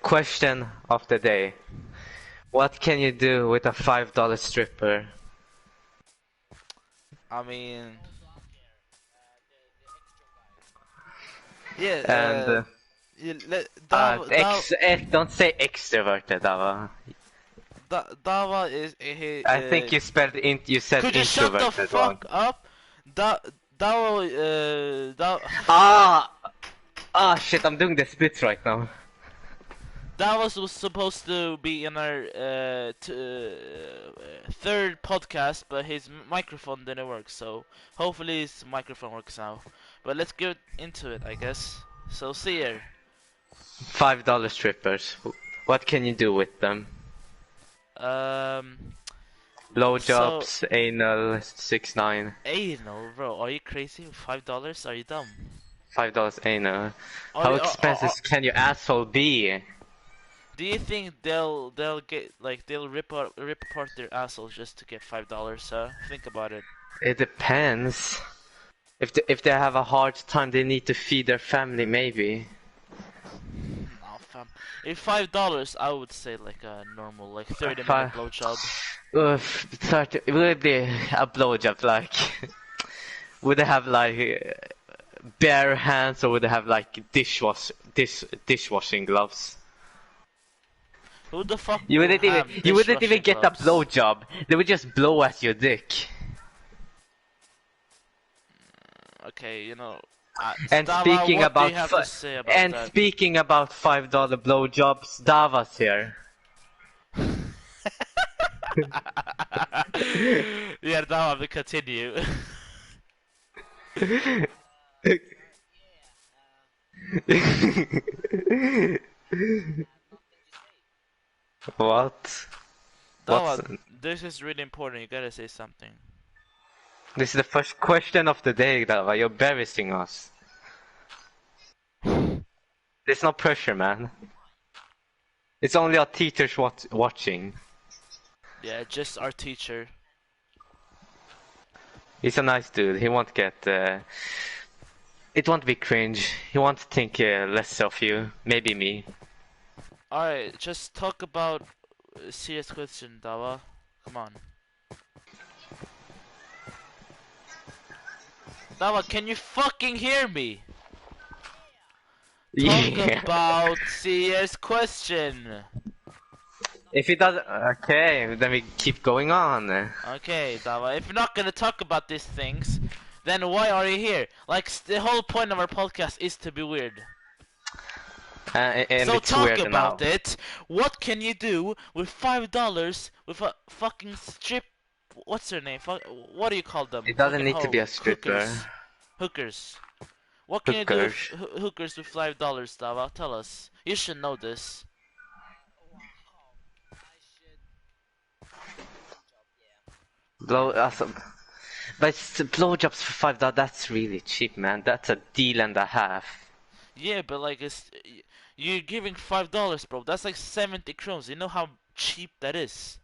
Question of the day. What can you do with a $5 stripper? I mean, yeah. And don't say extroverted, Dava. Dava is he. I think you said Could you shut the introverted wrong. fuck up? Dava. Shit! I'm doing the splits right now. That was supposed to be in our third podcast, but his microphone didn't work, so hopefully his microphone works now. But let's get into it, I guess. So, see here. $5 strippers. What can you do with them? Blowjobs, anal, 6ix9ine. Anal, bro? Are you crazy? $5? Are you dumb? $5 anal. How expensive can your asshole be? Do you think they'll get they'll rip apart their assholes just to get $5? Think about it. It depends. If they have a hard time, they need to feed their family, maybe. No, fam. If $5, I would say like a normal 30-minute blowjob. 30. Would it be a blowjob like? Would they have like bare hands, or would they have like dishwashing gloves? Who the fuck? You wouldn't even get a blowjob. They would just blow at your dick. Okay, you know. And Dava, speaking about speaking about $5 blowjobs, Dava's here. Yeah, Dava, we continue. What? Dava, this is really important. You gotta say something. This is the first question of the day, Dava. You're embarrassing us. There's no pressure, man. It's only our teachers watching. Yeah, just our teacher. He's a nice dude. He won't get. It won't be cringe. He won't think less of you. Maybe me. Alright, just talk about a serious question, Dava. Come on. Dava, can you fucking hear me? Talk about serious question. If he doesn't, okay, then we keep going on. Okay, Dava, if you're not gonna talk about these things, then why are you here? Like, the whole point of our podcast is to be weird. And so it's talk weird about now. it. What can you do with $5 with a fucking strip? What's their name? What do you call them? It doesn't need to be a stripper. Hookers. What can you do with hookers with $5, Dava? Tell us. You should know this. But blowjobs for $5, that's really cheap, man. That's a deal and a half. Yeah, but like you're giving $5, bro. That's like 70 crowns. You know how cheap that is.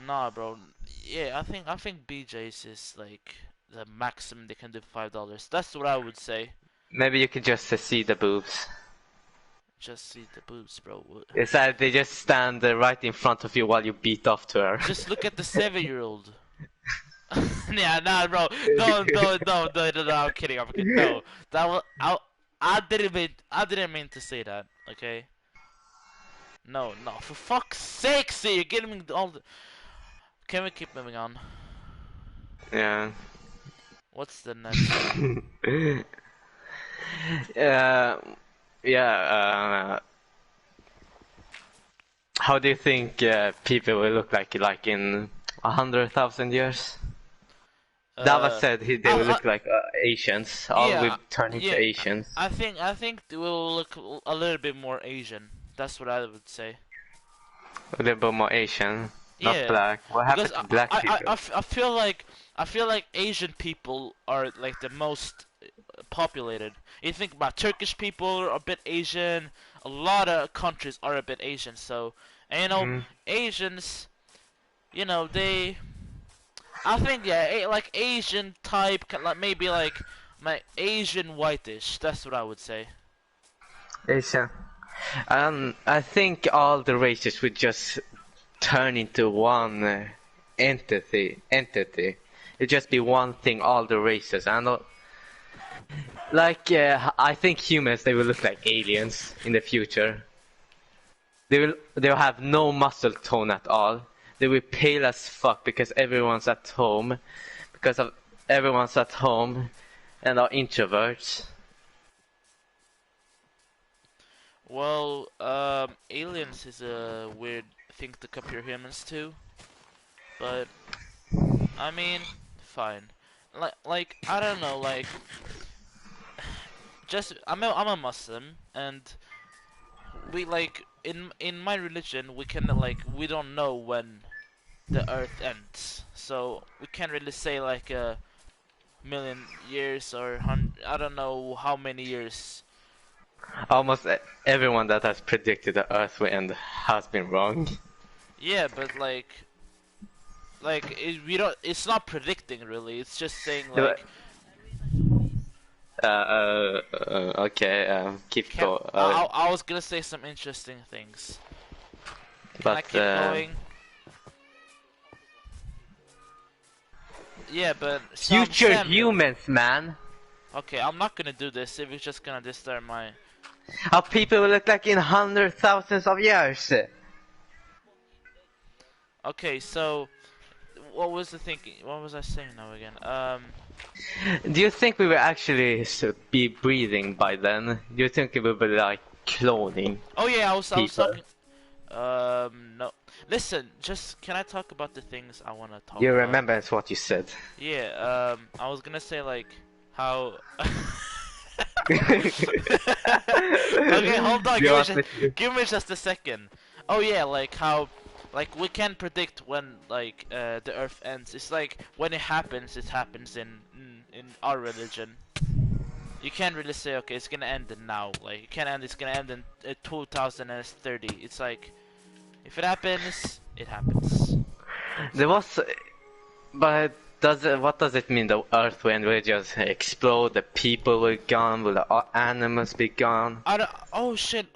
Nah, bro. Yeah, I think BJ's is like the maximum they can do for $5. That's what I would say. Maybe you could just see the boobs. Just see the boobs, bro. It's like they just stand right in front of you while you beat off to her. Just look at the 7-year-old. Yeah, nah, bro. No, I'm kidding. No, that was I didn't mean to say that. Okay. No, for fuck's sake, you're getting me all the... Can we keep moving on? Yeah. What's the next one? How do you think people will look like in 100,000 years? Dava said they will look like Asians. All will turn into Asians. I think they will look a little bit more Asian. That's what I would say. A little bit more Asian, not black. What happened to black people? I feel like Asian people are like the most populated. You think about Turkish people are a bit Asian. A lot of countries are a bit Asian. So, and you know, Asians, you know, I think like Asian type, like maybe like my Asian whitish. That's what I would say. Asian. I think all the races would just turn into one entity. It'd just be one thing, all the races. And like, I think humans, they will look like aliens in the future. They'll have no muscle tone at all. They will pale as fuck because everyone's at home. Because of everyone's at home and are introverts. Well, aliens is a weird thing to compare humans to, but I mean, fine. Like I don't know, like just I'm a Muslim, and we like in my religion we can like we don't know when the Earth ends, so we can't really say like a million years or I don't know how many years. Almost everyone that has predicted the Earth will end has been wrong. Yeah, but we don't. It's not predicting really. It's just saying like. Okay, keep Can, going. I was gonna say some interesting things. Can I But keep going? Yeah, but future Samuel. humans, man. Okay, I'm not gonna do this if it's just gonna disturb my. How people will look like in hundred thousands of years. Okay, so what was the thinking? What was I saying now again? Do you think we will actually be breathing by then? Do you think it will be like cloning? Oh yeah, I was people? talking. No. Listen, just can I talk about the things I want to talk You about? remember it's what you said. Yeah. I was gonna say like how. Okay, Okay, hold on. Give me just a second. Oh yeah, like how, like we can predict when like the Earth ends. It's like when it happens in our religion. You can't really say okay, it's gonna end now. Like you can't end. It's gonna end in 2030. It's like if it happens, it happens. there was, but what does it mean? The Earth when will just explode? The people will gone? Will the animals be gone? I don't. Oh shit.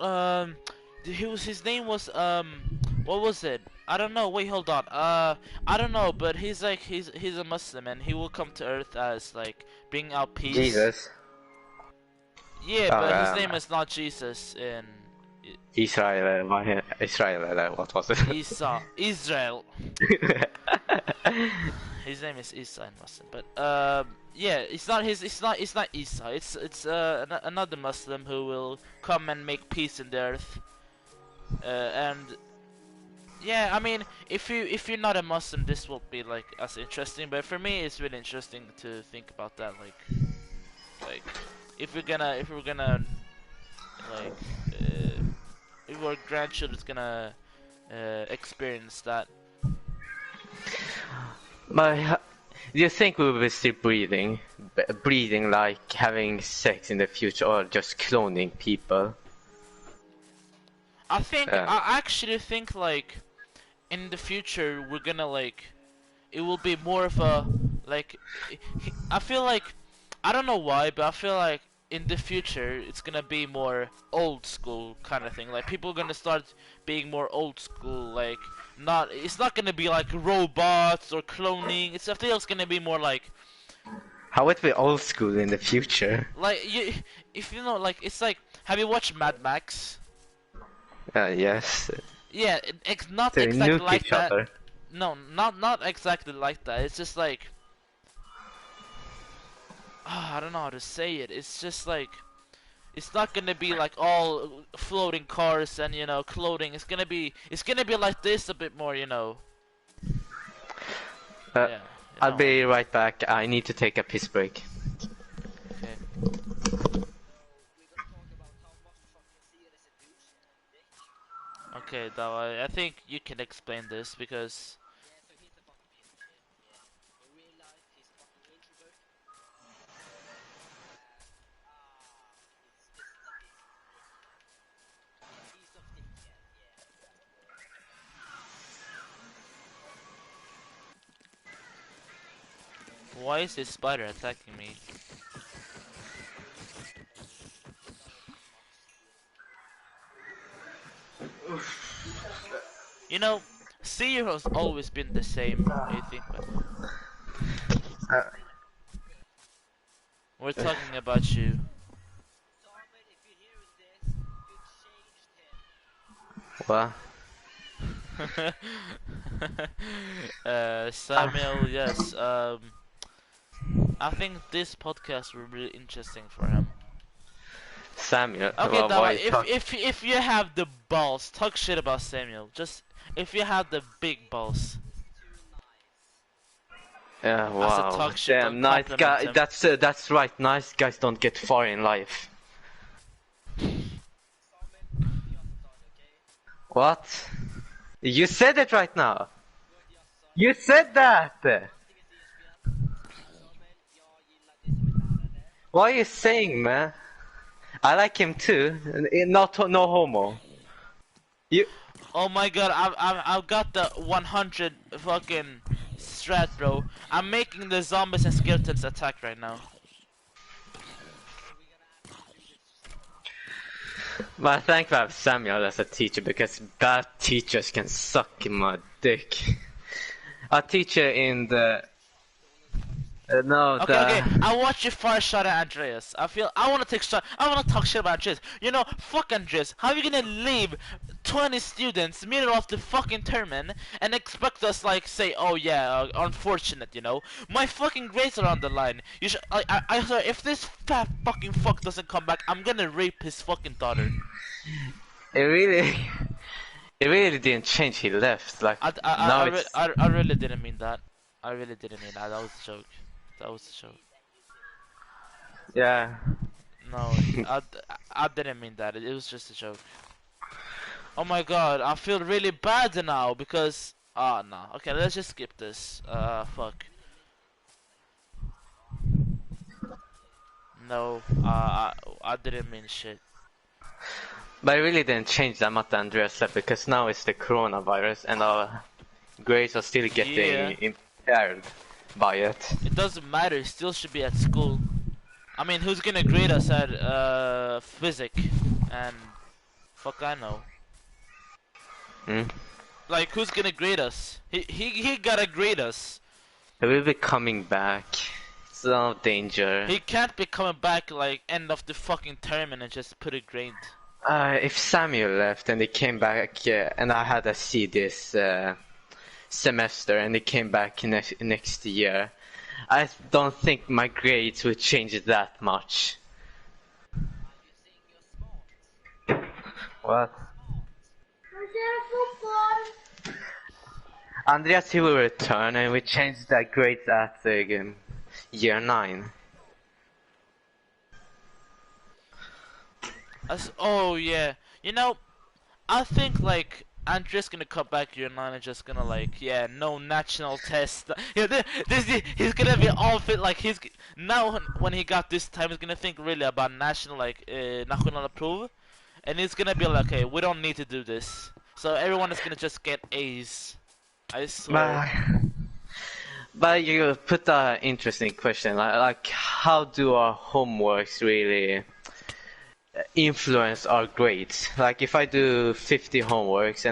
His name was what was it? I don't know. Wait, hold on. I don't know, but he's like he's a Muslim and he will come to Earth as like bring out peace. Jesus. Yeah, Oh, but his name is not Jesus in Israel, Israel, what was it? Israel. His name is Isa in Muslim, but yeah, it's not Isa. It's another Muslim who will come and make peace in the earth. And yeah, I mean, if you're not a Muslim, this won't be like as interesting. But for me, it's really interesting to think about that. Like if we're gonna like if our grandchildren's gonna experience that. But do you think we will be still breathing? Breathing like having sex in the future or just cloning people? I actually think like in the future we're gonna like it will be more of a like I feel like I don't know why, but I feel like in the future it's gonna be more old school kind of thing. Like people are gonna start being more old school. Like it's not gonna be like robots or cloning. I feel it's gonna be more How would be old school in the future? like you if you know like it's like have you watched Mad Max? Yes. Yeah, not They exactly nuke like each that. other. No, not exactly like that. It's just like I don't know how to say it. It's just like it's not gonna be like all floating cars and clothing. It's gonna be like this a bit more. Uh, Yeah. I'll be right back. I need to take a piss break. Okay. Okay, though I think you can explain this because. Why is this spider attacking me? You know, Seer has always been the same, I think, but Uh, we're talking about you. well, Samuel, yes. I think this podcast will be really interesting for him. Samuel. Okay, Well, why Dava, you if talk? if if you have the balls, talk shit about Samuel. Just if you have the big balls, Yeah, I said wow. talk shit, don't Damn, nice compliment guy. him. That's right. Nice guys don't get far in life. What? You said it right now. You said that. What are you saying, man? I like him too. Not no homo. You. Oh my god, I've got the 100 fucking strat, bro. I'm making the zombies and skeletons attack right now. But I thank I have Samuel as a teacher because bad teachers can suck my dick. A teacher in the no Okay, okay. the I watch you fire shot at Andreas. I wanna take shot. I wanna talk shit about Andreas. You know, fuck Andreas. How are you gonna leave 20 students middle of the fucking term and expect us like say, oh yeah, unfortunate, you know? My fucking grades are on the line. You should. I swear, if this fat fucking fuck doesn't come back, I'm gonna rape his fucking daughter. it really it really didn't change. He left like I, I, I, now I, re- it's I, I really didn't mean that. I really didn't mean that. That was a joke. That was a joke. yeah. No, I didn't mean that. It was just a joke. Oh my god, I feel really bad now because. Ah, no. Okay, let's just skip this. Fuck. No, I didn't mean shit. But it really didn't change that much Andreas left because now it's the coronavirus and our grades are still Yeah, getting impaired by it. it doesn't matter. He still should be at school. I mean, who's gonna grade us at physics? And fuck, I know. Hmm? Like, who's gonna grade us? He gotta grade us. It will be coming back. It's no danger. He can't be coming back like end of the fucking term and just put a grade. If Samuel left and he came back and I had a C this semester and he came back next year, I don't think my grades would change that much. What? Andreas he will return and we changed the grades at year 9. Oh yeah, you know, I think like Andre's gonna cut back year 9 and just gonna like, yeah, no national test. Yeah, he's gonna be all fit like now when he got this time he's gonna think really about national like national prov, and he's gonna be like, okay, we don't need to do this, so everyone is gonna just get A's. I swear. But you put an interesting question, like how do our homeworks really influence our grades? Like if I do 50 homeworks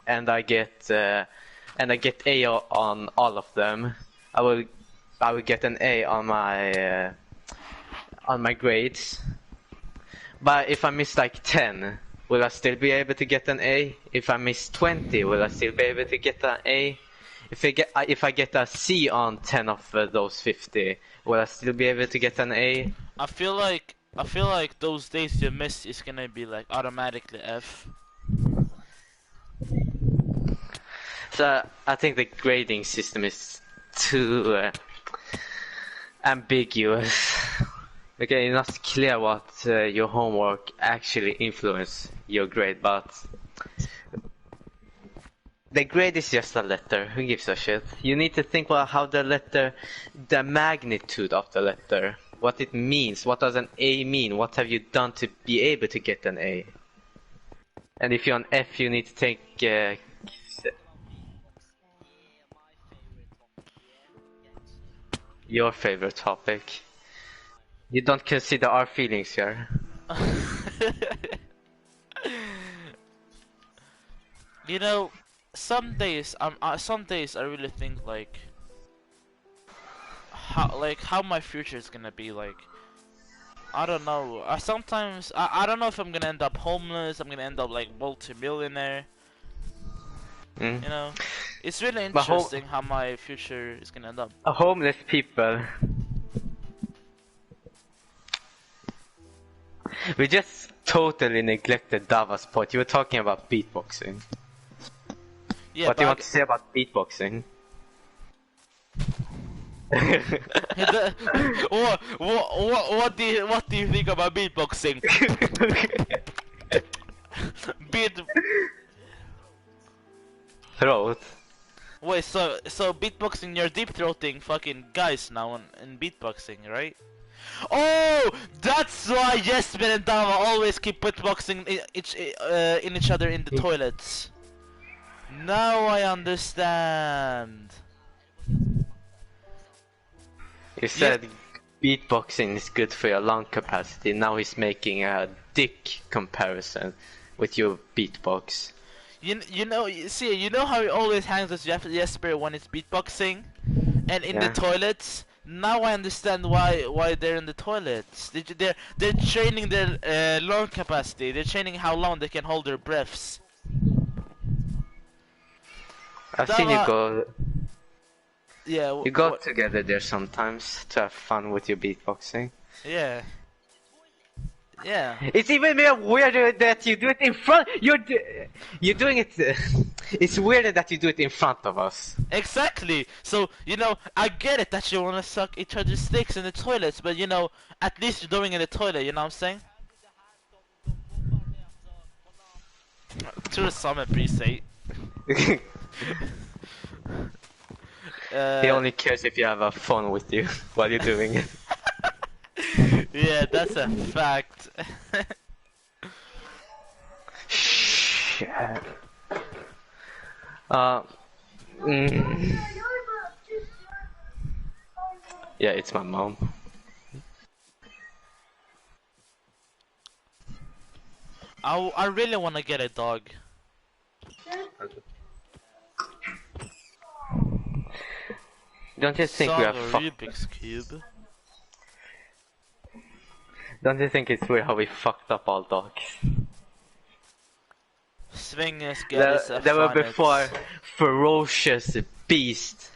and I get A on all of them, I will get an A on my grades. But if I miss like 10, will I still be able to get an A? If I miss 20, will I still be able to get an A? If I get a C on 10 of those 50, will I still be able to get an A? I feel like those days you miss is gonna be like automatically F. So I think the grading system is too ambiguous. Okay, it's not clear what your homework actually influence your grade, but the grade is just a letter. Who gives a shit? You need to think about how the magnitude of the letter, what it means. What does an A mean? What have you done to be able to get an A? And if you're an F, you need to take your favorite topic. You don't consider our feelings here. You know, some days I really think like how my future is gonna be like. I don't know. Sometimes I don't know if I'm gonna end up homeless. I'm gonna end up like multi-millionaire. Mm. You know, it's really But interesting how my future is gonna end up. homeless people. We just totally neglected Dava's part. You were talking about beatboxing. Yeah, What do you want but to say about beatboxing? what do you think about beatboxing? Beat. Throat. Wait, so beatboxing, you're deep throating fucking guys now in beatboxing, right? Oh, that's why Jesper and Dava always keep beatboxing in each other in the toilets. Now I understand. You said beatboxing is good for your lung capacity. Now he's making a dick comparison with your beatbox. You know, you know how he always hangs with Jesper when it's beatboxing, and in the Yeah. toilets. Now I understand why they're in the toilets. They're training their lung capacity. They're training how long they can hold their breaths. I've seen you Dava, go. yeah, You go together there sometimes to have fun with your beatboxing. yeah, yeah. It's even more weirder that you do it in front. You're doing it. It's weirder that you do it in front of us. Exactly. So you know, I get it that you wanna suck each other's dicks in the toilets, but you know, at least you're doing it in the toilet. You know what I'm saying? To the summit, please say. He only cares if you have a phone with you while you're doing it. Yeah, that's a fact. Shit. Mm. Yeah, it's my mom. I really wanna get a dog. Don't you think we are Solve a Rubik's Cube. Don't you think it's weird how we fucked up all dogs? Swingers get They were before ferocious beasts.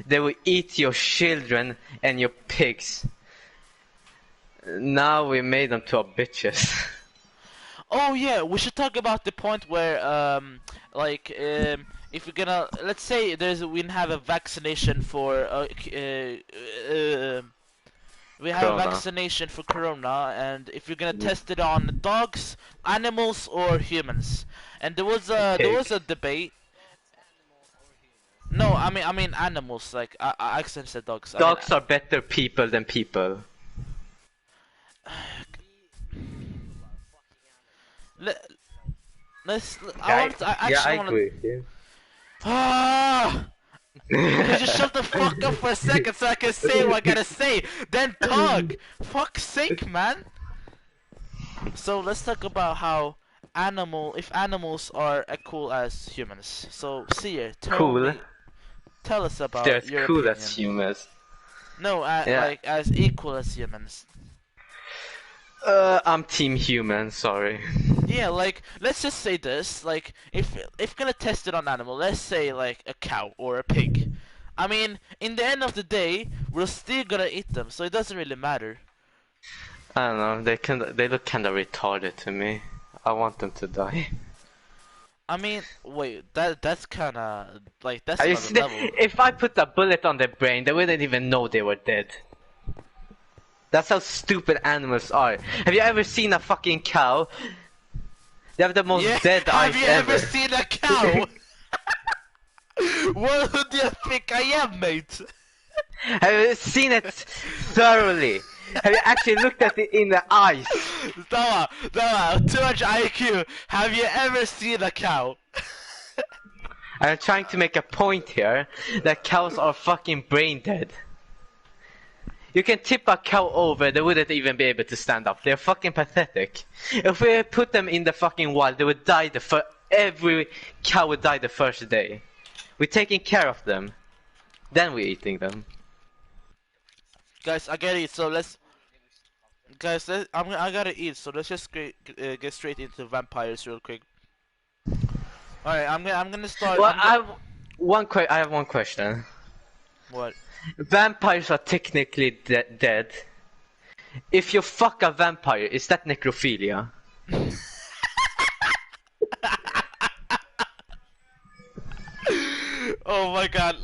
They will eat your children and your pigs. Now we made them to our bitches. Oh yeah, we should talk about the point where if we're gonna, let's say we have a vaccination for we have Corona. a vaccination for corona, and if you're gonna test it on dogs, animals, or humans, and there was a debate. No, I mean animals. Like I accidentally said dogs. Dogs are better people than people. I actually want to. with you. Ah! Could you shut the fuck up for a second so I can say what I gotta say? Then talk! Fuck's sake, man! So let's talk about how if animals are as cool as humans. So, Seer, Cool. tell us about They're as your cool opinion. as humans. No, Yeah. like as equal as humans. I'm team human, sorry. Yeah, like let's just say this, like if gonna test it on animal, let's say like a cow or a pig. I mean, in the end of the day, we're still gonna eat them, so it doesn't really matter. I don't know, they look kinda retarded to me. I want them to die. I mean, wait, that's kinda like that's I another level. If I put a bullet on their brain, they wouldn't even know they were dead. That's how stupid animals are. Have you ever seen a fucking cow? They have the most dead eyes Have you ever. ever seen a cow? What do you think I am, mate? Have you seen it thoroughly? Have you actually looked at it in the eyes? Dawa, too much IQ. Have you ever seen a cow? I'm trying to make a point here that cows are fucking brain dead. You can tip a cow over, they wouldn't even be able to stand up. They're fucking pathetic. If we put them in the fucking wild, they would die every cow would die the first day. We're taking care of them. Then we're eating them. Guys, I gotta eat, so let's. Guys, I gotta eat, so let's just get straight into vampires real quick. All right, I'm gonna start. Well, I have one question. What? Vampires are technically dead. If you fuck a vampire, is that necrophilia? Oh my god.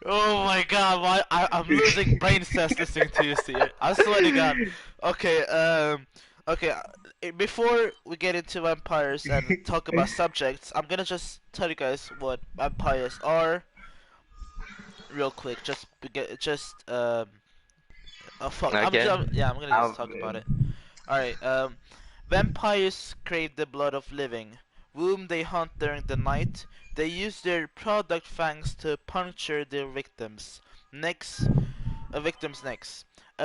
Oh my god, I'm losing brain cells listening to you, see it. I swear to god. Okay, okay, before we get into vampires and talk about subjects, I'm gonna just tell you guys what vampires are real quick. Oh fuck, Okay. I'm gonna just talk about it. Alright, vampires crave the blood of living, whom they hunt during the night. They use their product fangs to puncture their victims' necks. A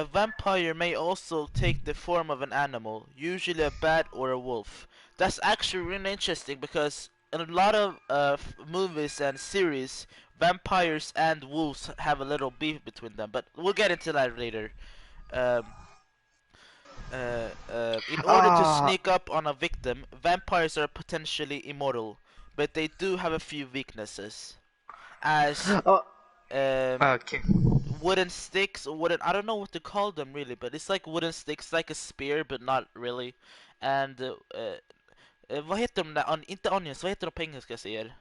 vampire may also take the form of an animal, usually a bat or a wolf. That's actually really interesting because in a lot of movies and series, vampires and wolves have a little beef between them. But we'll get into that later. Um, in order to sneak up on a victim, vampires are potentially immortal, but they do have a few weaknesses, as Okay. wooden sticks or I don't know what to call them really, but it's like wooden sticks, like a spear, but not really. And vad heter de där? Inte onions, vad heter de på engelska säger?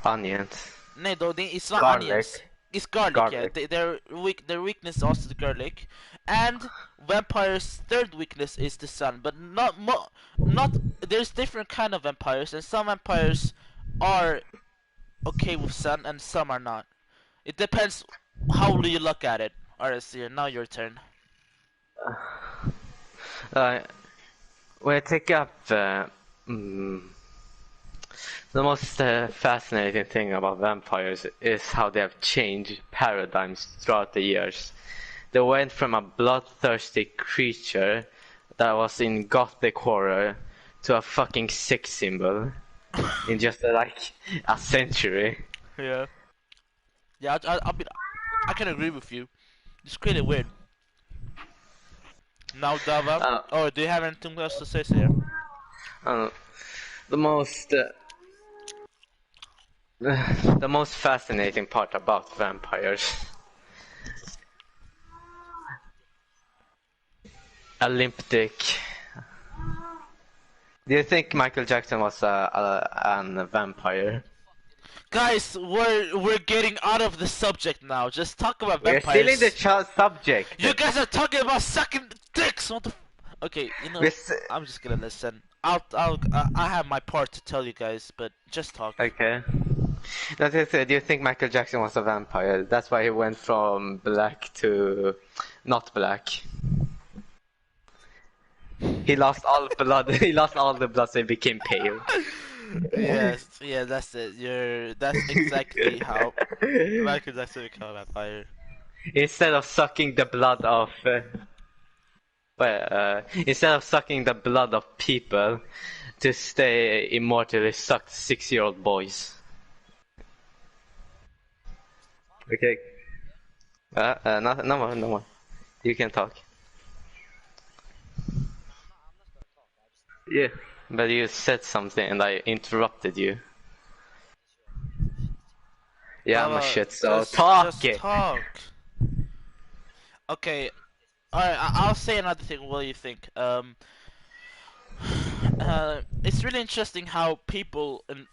Onions. Nej, it's not Garlic. onions. It's garlic, Garlic. yeah. Their weakness is also the garlic, and vampires' third weakness is the sun. But not. There's different kind of vampires, and some vampires are okay with sun, and some are not. It depends how do you look at it. Alright, so now your turn. We'll take up the most fascinating thing about vampires is how they have changed paradigms throughout the years. They went from a bloodthirsty creature that was in gothic horror to a fucking sex symbol in just like a century. Yeah. Yeah, I can agree with you. It's pretty weird. Now, Dava, do you have anything else to say here? The most fascinating part about vampires. A limp dick. Do you think Michael Jackson was a vampire? Guys, we're getting out of the subject now. Just talk about We're vampires. still in the subject. You guys are talking about sucking dicks. What the? Okay, you know, I'm just gonna listen. I have my part to tell you guys, but just talk. Okay. That's it. Do you think Michael Jackson was a vampire? That's why he went from black to not black. He lost all blood. He lost all the blood, so he became pale. Yes, yeah, that's it. That's exactly how Michael Jackson became a vampire. Instead of sucking the blood of, instead of sucking the blood of people to stay immortal, he sucked 6-year-old boys. Okay. No more. You can talk. Yeah, but you said something and I interrupted you. Yeah, I'm a shit, so talk it! Just talk. Okay, alright, I'll say another thing, what do you think? It's really interesting how people in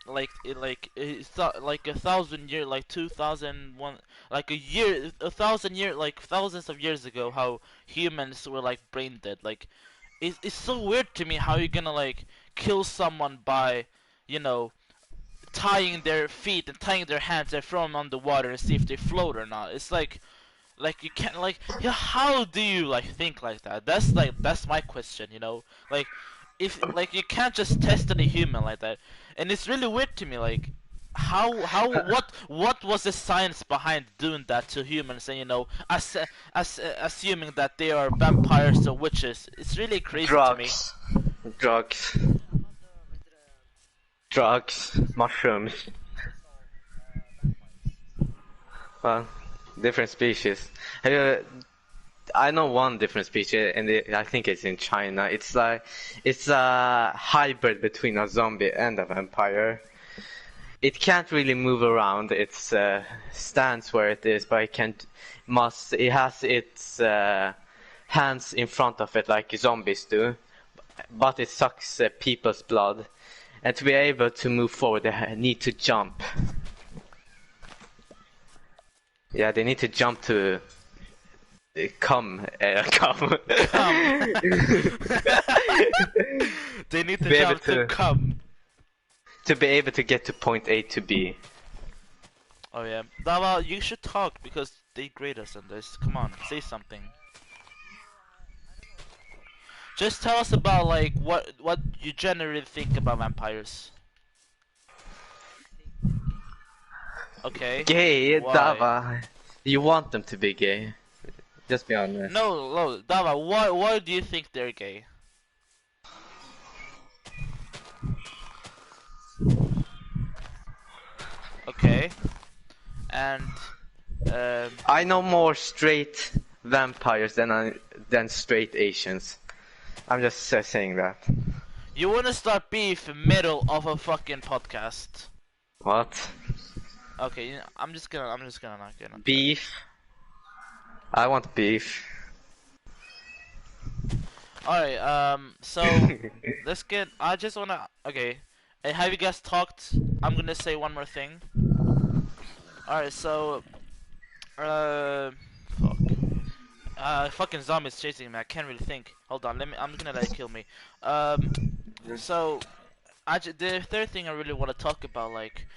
it's like 1,000 year, like 2001, like a year, 1,000 year, like thousands of years ago, how humans were like brain dead. Like, it's so weird to me how you're gonna like kill someone by, you know, tying their feet and tying their hands and throw them on the water and see if they float or not. It's like you can't yeah, how do you like think like that? That's my question, you know, like. If like you can't just test any human like that, and it's really weird to me. Like, how what was the science behind doing that to humans, and assuming that they are vampires or witches? It's really crazy to me. Drugs, drugs, drugs, mushrooms. Well, different species. I know one different species, and I think it's in China. It's a hybrid between a zombie and a vampire. It can't really move around. It stands where it is, but it has its hands in front of it like zombies do, but it sucks people's blood. And to be able to move forward, they need to jump. Yeah, they need to jump to come. Come. They need to jump to come. To be able to get to point A to B. Oh yeah, Dava, you should talk because they grade us on this. Come on, say something. Just tell us about like what you generally think about vampires. Okay. Gay, Why? Dava. You want them to be gay. Just be honest. No, Dava, why do you think they're gay? Okay. And I know more straight vampires than straight Asians. I'm just saying that. you wanna start beef middle of a fucking podcast. What? Okay, I'm just gonna not gonna. Beef? I want beef. Alright, so let's get. I just wanna. Okay, have you guys talked? I'm gonna say one more thing. Alright, so. Fuck. Fucking zombies chasing me. I can't really think. Hold on, I'm gonna let it kill me. So. The third thing I really want to talk about, like,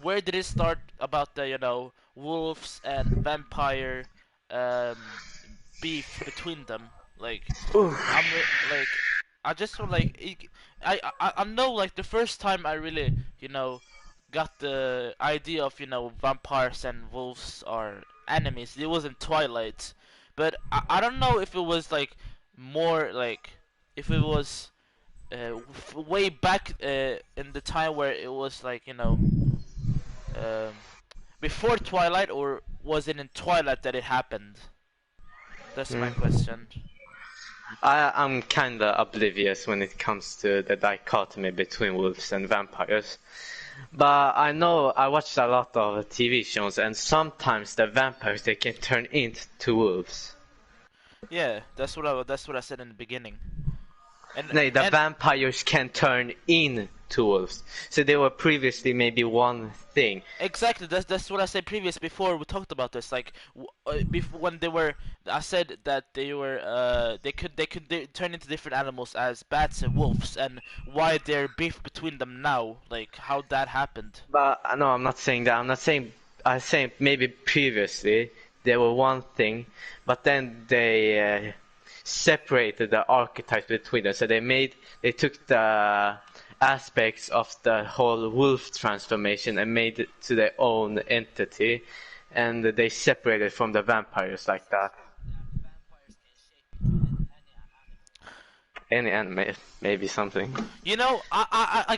where did it start about the, wolves and vampire, beef between them? Like, like, I just feel like, I know, like, the first time I really, got the idea of, vampires and wolves are enemies, it was in Twilight. But I don't know if it was, like, more, like, if it was way back in the time where it was like before Twilight, or was it in Twilight that it happened? That's my question. I'm kinda oblivious when it comes to the dichotomy between wolves and vampires. But I know I watched a lot of TV shows, and sometimes the vampires, they can turn into wolves. Yeah, that's what I said in the beginning. No, the vampires can turn into wolves. So they were previously maybe one thing. Exactly, that's what I said before we talked about this. Like when I said that they could turn into different animals as bats and wolves, and why there's beef between them now, like how that happened. But no, I'm not saying that. I'm saying maybe previously they were one thing, but then they separated the archetypes between them. So they took the aspects of the whole wolf transformation and made it to their own entity, and they separated from the vampires like that. Any anime, maybe something. I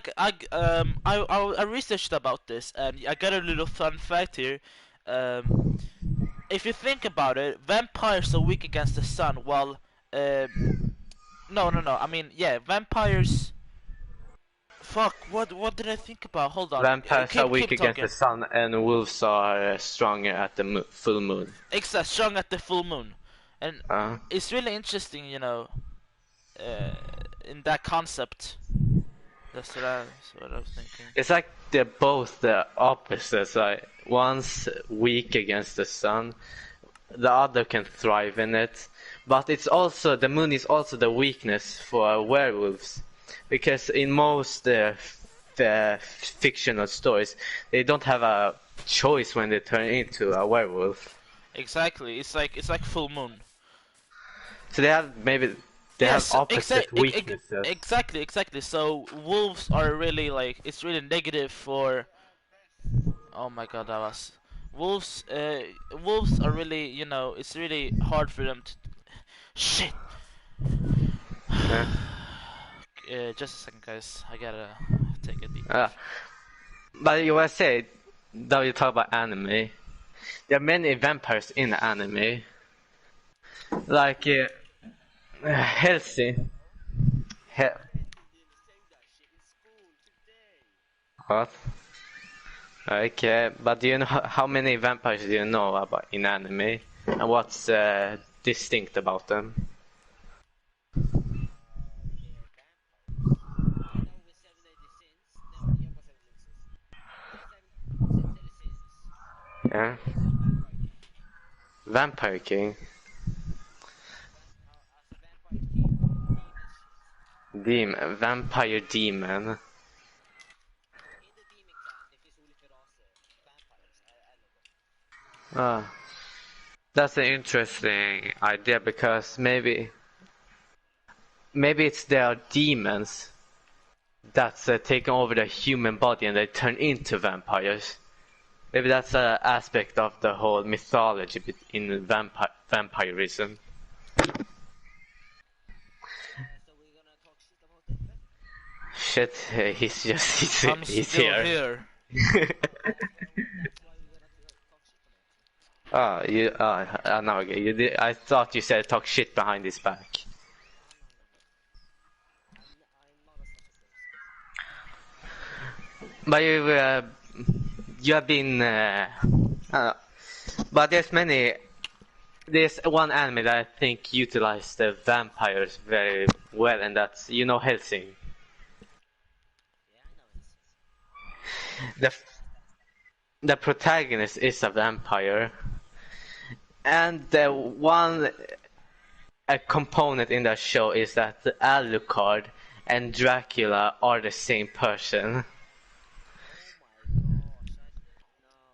researched about this, and I got a little fun fact here. If you think about it, vampires are weak against the sun, while no. I mean, yeah, vampires. Fuck. What did I think about? Hold on. Vampires are weak keep against talking. the sun, and wolves are stronger at the full moon. Exactly, strong at the full moon, and it's really interesting, in that concept. That's what I was thinking. It's like they're both the opposites. Like one's weak against the sun, the other can thrive in it. But it's also the moon is also the weakness for werewolves, because in most fictional stories they don't have a choice when they turn into a werewolf. Exactly, it's like full moon. So they have opposite weaknesses. Exactly. So wolves are really like, it's really negative for Oh my god, that was wolves. Wolves are really, it's really hard for them to. Shit. Yeah. Just a second, guys. I gotta take a deep Uh, breath. but you were say that you talk about anime. There are many vampires in anime, like Helsing. He- what? Okay, but do you know how many vampires do you know about in anime, and what's distinct about them? Yeah, Vampire King, Demon, Vampire Demon. Ah, that's an interesting idea because maybe it's their demons that's taking over the human body and they turn into vampires. Maybe that's an aspect of the whole mythology in vampirism. Shit, he's just I'm he's still here. here. Oh, no, okay. You did, I thought you said talk shit behind his back. But you have been, but there's one anime that I think utilized the vampires very well, and that's, Helsing. The, the protagonist is a vampire, and the one a component in that show is that Alucard and Dracula are the same person.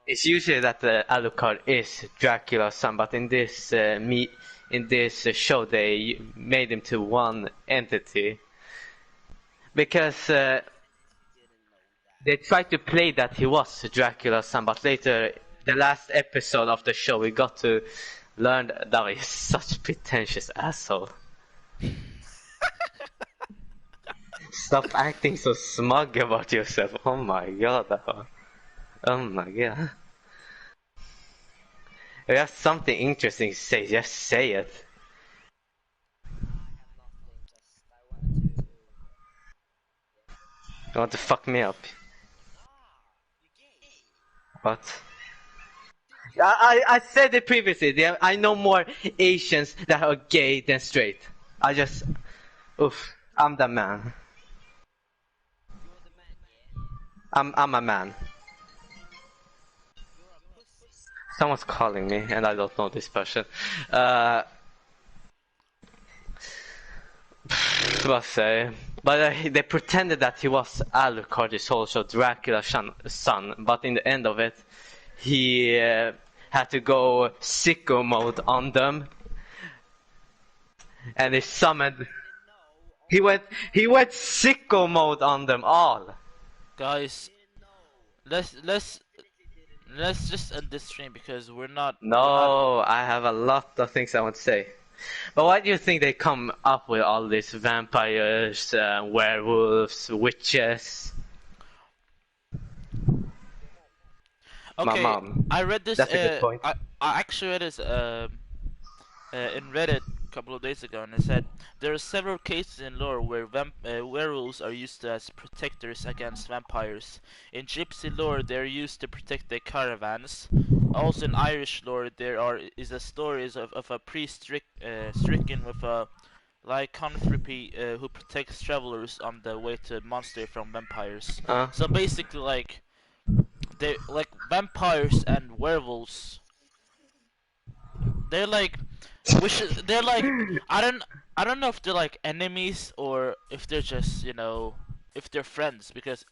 It's usually that Alucard is Dracula's son, but in this show they made him to one entity because they tried to play that he was Dracula's son, but later, the last episode of the show, we got to learn that he's such a pretentious asshole. Stop acting so smug about yourself. Oh my god. Oh my god. If you have something interesting to say, just say it. You want to fuck me up? What? I said it previously. I know more Asians that are gay than straight. Oof, I'm the man. I'm a man. Someone's calling me, and I don't know this person. What say? But they pretended that he was Alucard, his whole show, Dracula's son. But in the end of it, he had to go sicko mode on them, and he summoned. He went sicko mode on them all. Guys, let's let's just end this stream because we're not. No, I have a lot of things I want to say. But why do you think they come up with all these vampires, werewolves, witches? My Okay, mom. I read this. That's a good point. I actually read this in Reddit a couple of days ago, and it said there are several cases in lore where werewolves are used as protectors against vampires. In Gypsy lore, they are used to protect their caravans. Also, in Irish lore, is a stories of a priest stricken with a lycanthropy who protects travelers on the way to monster from vampires. Uh, So basically, they like vampires and werewolves. They're like, they're like, I don't know if they're like enemies or if they're just if they're friends because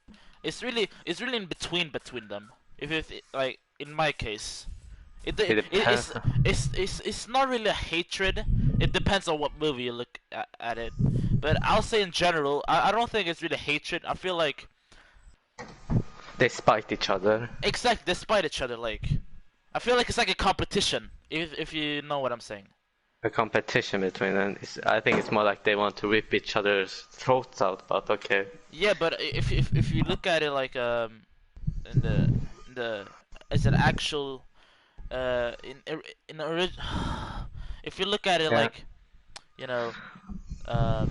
it's really in between them. If like in my case, it depends. it's not really a hatred. It depends on what movie you look at it. But I'll say in general, I don't think it's really hatred. I feel like They spite each other. Exactly, despite each other. Like, I feel like it's like a competition. If you know what I'm saying. A competition between them. I think it's more like they want to rip each other's throats out. But okay. Yeah, but if you look at it like in the as an actual in orig if you look at it Yeah. like, you know, um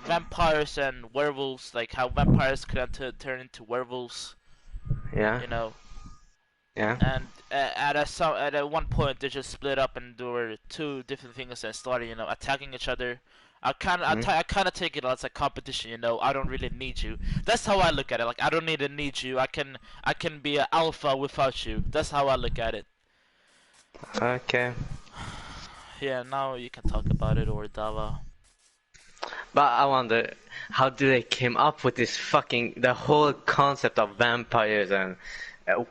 vampires and werewolves, like how vampires can turn into werewolves, Yeah. you know, Yeah. and at a one point they just split up and there were two different things and started, you know, attacking each other. Mm. I kind of take it as a competition, you know. I don't really need you. That's how I look at it. Like, I don't need you. I can be an alpha without you. That's how I look at it. Okay. Yeah, now you can talk about it, or Dava. But I wonder, how do they came up with this the whole concept of vampires and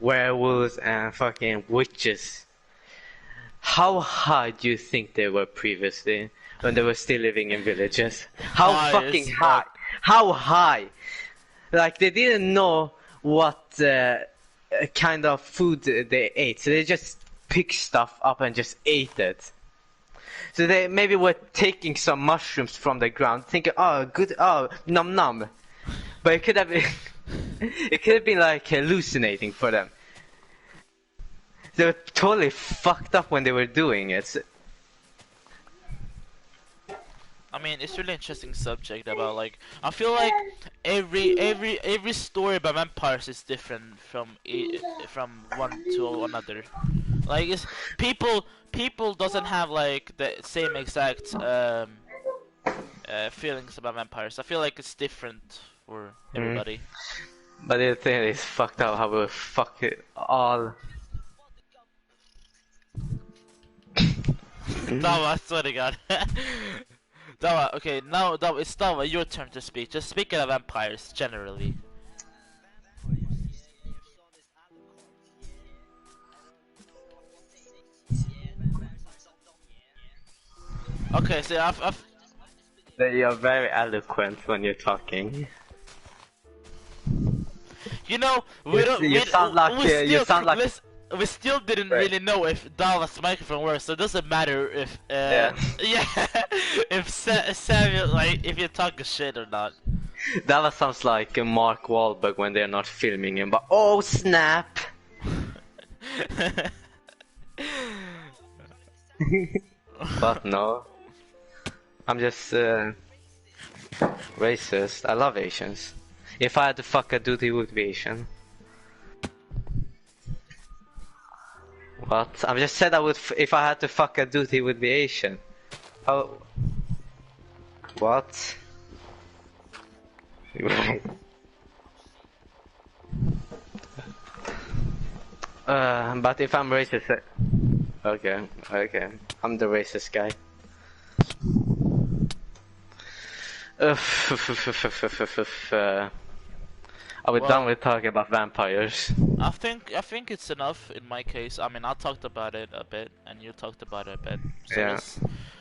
werewolves and fucking witches? How high do you think they were previously when they were still living in villages? How High fucking as high? fuck. How high? Like they didn't know what kind of food they ate, so they just picked stuff up and just ate it. So they maybe were taking some mushrooms from the ground, thinking, "Oh, good, oh, num num," but it could have been, it could have been like hallucinating for them. They were totally fucked up when they were doing it. I mean, it's really interesting subject about, like, I feel like every story about vampires is different from one to another. Like, it's people doesn't have like the same exact feelings about vampires. I feel like it's different for Mm. everybody. But the thing is fucked up how we fuck it all. Dawa, I swear to God. Dawa, okay, now Dawa, it's Dawa, your turn to speak. Just speaking of vampires generally. Okay, so I've You're very eloquent when you're talking. you know, we don't You sound like we you still sound like we still didn't right. really know if Dawa's microphone works, so it doesn't matter if Yeah. yeah, if Samuel, like, if you're talking shit or not. That sounds like Mark Wahlberg when they're not filming him. But oh snap! But no, I'm just racist. I love Asians. If I had to fuck a dude, he would be Asian. What? I just said I would. If I had to fuck a dude, he would be Asian. Oh. What? But if I'm racist, okay, okay, I'm the racist guy. Are we done Well, with talking about vampires? I think it's enough in my case. I mean, I talked about it a bit, and you talked about it a bit. So Yeah. let's.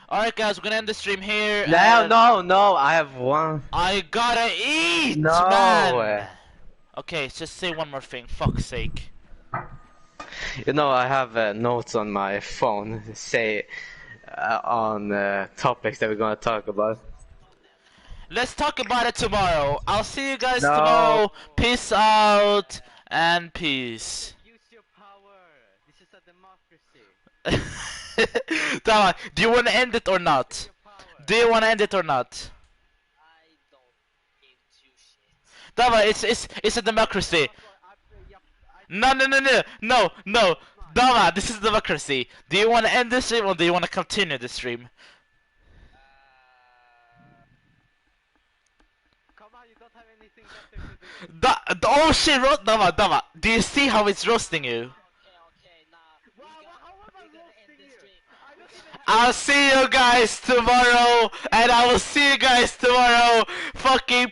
All right, guys, we're gonna end the stream here. No, And no, I have one. I gotta eat, No. man. Okay, just say one more thing. Fuck's sake. You know, I have notes on my phone say on topics that we're gonna talk about. Let's talk about it tomorrow. I'll see you guys No. tomorrow. Peace out and peace. Use your power. This is a democracy. Tama, do you want to end it or not? Do you want to end it or not? Tama, it's a democracy. No. Dama, this is democracy. Do you want to end this stream or do you want to continue the stream? Come on, you don't have anything better to do. Oh shit, Dama. Do you see how it's roasting you? I'll see you guys tomorrow, and I will see you guys tomorrow. Fucking